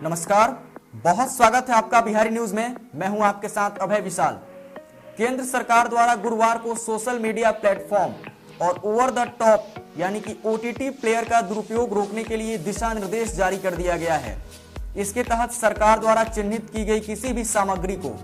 नमस्कार, बहुत स्वागत है आपका बिहारी न्यूज में। मैं हूं आपके साथ अभय विशाल। केंद्र सरकार द्वारा गुरुवार को सोशल मीडिया प्लेटफॉर्म और ओवर द टॉप यानी कि ओटीटी प्लेयर का दुरुपयोग रोकने के लिए दिशा निर्देश जारी कर दिया गया है। इसके तहत सरकार द्वारा चिन्हित की गई किसी भी सामग्री को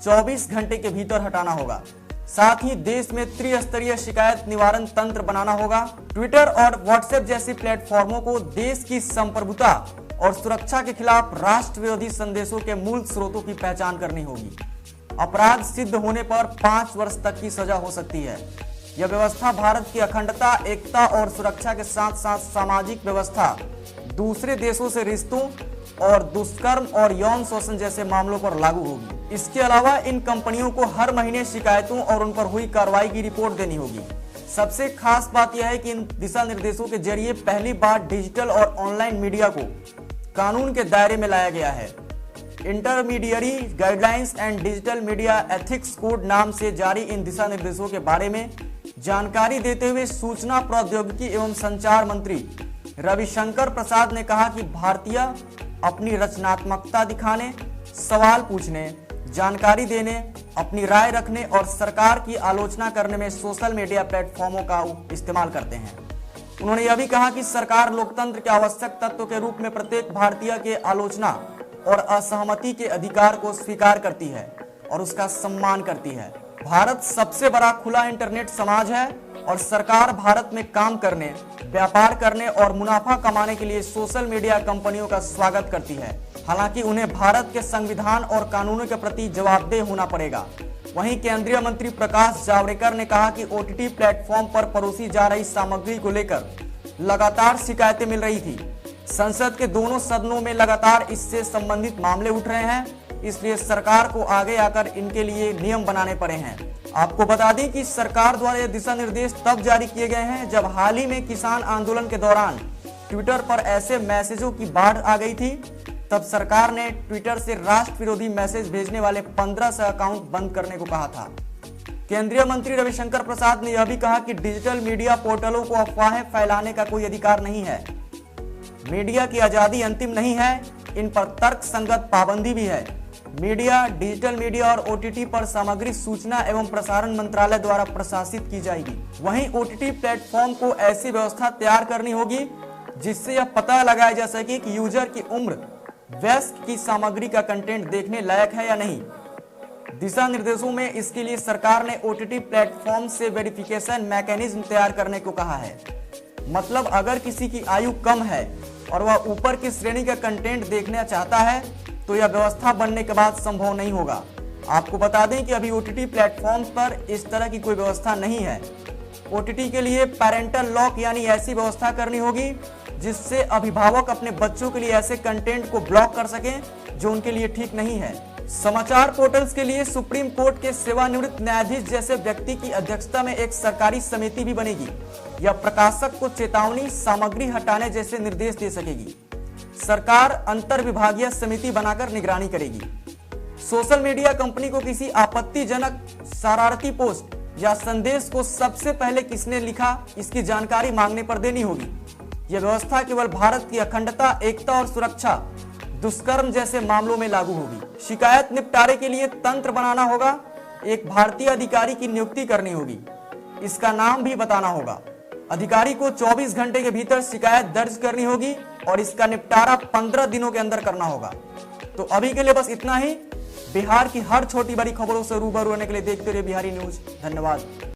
24 घंटे के भीतर हटाना होगा। साथ ही देश में त्रिस्तरीय शिकायत निवारण तंत्र बनाना होगा। ट्विटर और व्हाट्सएप जैसी प्लेटफॉर्मों को देश की संप्रभुता और सुरक्षा के खिलाफ राष्ट्र विरोधी संदेशों के मूल स्रोतों की पहचान करनी होगी। अपराध सिद्ध होने पर 5 वर्ष तक की सजा हो सकती है। यह व्यवस्था भारत की अखंडता, एकता और सुरक्षा के साथ साथ सामाजिक व्यवस्था, दूसरे देशों से रिश्तों और दुष्कर्म और यौन शोषण जैसे मामलों पर लागू होगी। इसके अलावा इन कंपनियों को हर महीने शिकायतों और उन पर हुई कार्रवाई की रिपोर्ट देनी होगी। सबसे खास बात यह है कि इन दिशा निर्देशों के जरिए पहली बार डिजिटल और ऑनलाइन मीडिया को कानून के दायरे में लाया गया है। Intermediary guidelines and digital media ethics code नाम से जारी इन दिशा निर्देशों के बारे में जानकारी देते हुए सूचना प्रौद्योगिकी एवं संचार मंत्री रविशंकर प्रसाद ने कहा कि भारतीय अपनी रचनात्मकता दिखाने, सवाल पूछने, जानकारी देने, अपनी राय रखने और सरकार की आलोचना करने में सोशल मीडिया प्लेटफॉर्मों का इस्तेमाल करते हैं। उन्होंने यह भी कहा कि सरकार लोकतंत्र के आवश्यक तत्व के रूप में प्रत्येक भारतीय के आलोचना और असहमति के अधिकार को स्वीकार करती है और उसका सम्मान करती है। भारत सबसे बड़ा खुला इंटरनेट समाज है और सरकार भारत में काम करने, व्यापार करने और मुनाफा कमाने के लिए सोशल मीडिया कंपनियों का स्वागत करती है। हालांकि उन्हें भारत के संविधान और कानूनों के प्रति जवाबदेह होना पड़ेगा। वहीं केंद्रीय मंत्री प्रकाश जावड़ेकर ने कहा कि ओटीटी प्लेटफॉर्म पर परोसी जा रही सामग्री को लेकर लगातार शिकायतें मिल रही थी। संसद के दोनों सदनों में लगातार इससे संबंधित मामले उठ रहे हैं, इसलिए सरकार को आगे आकर इनके लिए नियम बनाने पड़े हैं। आपको बता दें कि सरकार द्वारा ये दिशा निर्देश तब जारी किए गए हैं जब हाल ही में किसान आंदोलन के दौरान ट्विटर पर ऐसे मैसेजों की बाढ़ आ गई थी। तब सरकार ने ट्विटर से राष्ट्र विरोधी मैसेज भेजने वाले 1500 अकाउंट बंद करने को कहा था। केंद्रीय मंत्री रविशंकर प्रसाद ने यह भी कहा कि डिजिटल मीडिया पोर्टलों को अफवाहें फैलाने का कोई अधिकार नहीं है। मीडिया की आजादी अंतिम नहीं है, इन पर तर्क संगत पाबंदी भी है। मीडिया, डिजिटल मीडिया और ओटीटी पर सामग्री सूचना एवं प्रसारण मंत्रालय द्वारा प्रशासित की जाएगी। वहीं ओटीटी प्लेटफॉर्म को ऐसी व्यवस्था तैयार करनी होगी जिससे यह पता लगाया जा सके कि यूजर की उम्र वयस्क की सामग्री का कंटेंट देखने लायक है या नहीं। दिशा निर्देशों में इसके लिए सरकार ने ओटीटी प्लेटफॉर्म से वेरिफिकेशन मैकेनिज्म तैयार करने को कहा है। मतलब अगर किसी की आयु कम है और वह ऊपर की श्रेणी का कंटेंट देखना चाहता है तो यह व्यवस्था बनने के बाद संभव नहीं होगा। आपको बता दें कि अभी ओटीटी प्लेटफॉर्म पर इस तरह की कोई व्यवस्था नहीं है। ओटीटी के लिए पैरेंटल लॉक यानी ऐसी व्यवस्था करनी होगी जिससे अभिभावक अपने बच्चों के लिए ऐसे कंटेंट को ब्लॉक कर सकें जो उनके लिए ठीक नहीं है। समाचार पोर्टल्स के लिए सुप्रीम कोर्ट के सेवानिवृत्त न्यायाधीश जैसे व्यक्ति की अध्यक्षता में एक सरकारी समिति भी बनेगी। यह प्रकाशक को चेतावनी, सामग्री हटाने जैसे निर्देश दे सकेगी। सरकार अंतर विभागीय समिति बनाकर निगरानी करेगी। सोशल मीडिया कंपनी को किसी आपत्तिजनक, शरारती पोस्ट या संदेश को सबसे पहले किसने लिखा, इसकी जानकारी मांगने पर देनी होगी। यह व्यवस्था केवल भारत की अखंडता, एकता और सुरक्षा, दुष्कर्म जैसे मामलों में लागू होगी। शिकायत निपटारे के लिए तंत्र बनाना होगा। एक भारतीय अधिकारी की नियुक्ति करनी होगी, इसका नाम भी बताना होगा। अधिकारी को 24 घंटे के भीतर शिकायत दर्ज करनी होगी और इसका निपटारा 15 दिनों के अंदर करना होगा। तो अभी के लिए बस इतना ही। बिहार की हर छोटी बड़ी खबरों से रूबरू होने के लिए देखते रहिए बिहारी न्यूज। धन्यवाद।